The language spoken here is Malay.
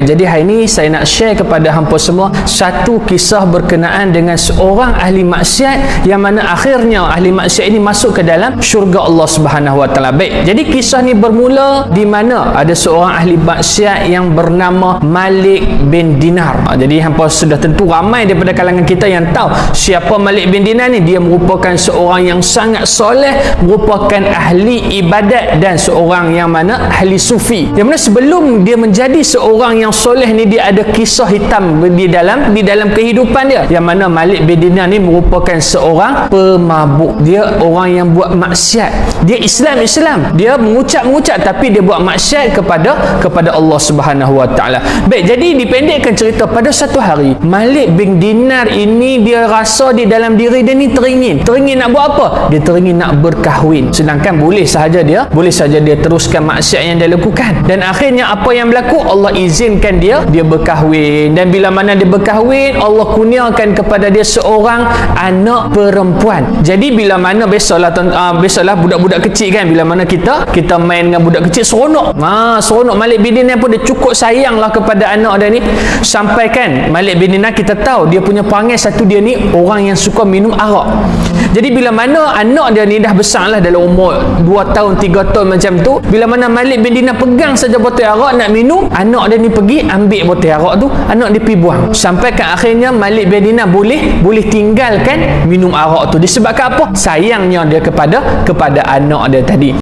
Jadi hari ini saya nak share kepada hampa semua satu kisah berkenaan dengan seorang ahli maksiat yang mana akhirnya ahli maksiat ini masuk ke dalam syurga Allah Subhanahu Wa Taala. Baik, jadi kisah ni bermula di mana ada seorang ahli maksiat yang bernama Malik bin Dinar. Jadi hampa sudah tentu ramai daripada kalangan kita yang tahu siapa Malik bin Dinar ni. Dia merupakan seorang yang sangat soleh, merupakan ahli ibadat dan seorang yang mana ahli sufi. Yang mana sebelum dia menjadi seorang yang soleh ni, dia ada kisah hitam di dalam kehidupan dia, yang mana Malik bin Dinar ni merupakan seorang pemabuk. Dia orang yang buat maksiat. Dia Islam, dia mengucap tapi dia buat maksiat kepada Allah Subhanahu Wa Taala. Baik, jadi dipendekkan cerita, pada satu hari Malik bin Dinar ini dia rasa di dalam diri dia ni teringin nak buat apa? Dia teringin nak berkahwin, sedangkan boleh sahaja dia teruskan maksiat yang dia lakukan. Dan akhirnya apa yang berlaku? Allah izinkan dia berkahwin, dan bila mana dia berkahwin, Allah kurniakan kepada dia seorang anak perempuan. Jadi bila mana biasalah budak-budak kecil kan, bila mana kita main dengan budak kecil seronok. Seronok. Malik bin Dinar pun dia cukup sayanglah kepada anak dia ni, sampai kan Malik bin Dinar kita tahu dia punya perangai satu, dia ni orang yang suka minum arak. Jadi bila mana anak dia ni dah besar lah, dalam umur 2 tahun 3 tahun macam tu, bila mana Malik bin Dinar pegang saja botol arak nak minum, anak dia ni pergi ambil botol arak tu, anak dia pergi buang. Sampai kan akhirnya Malik bin Dinar boleh tinggalkan minum arak tu. Disebabkan apa? Sayangnya dia kepada anak dia tadi.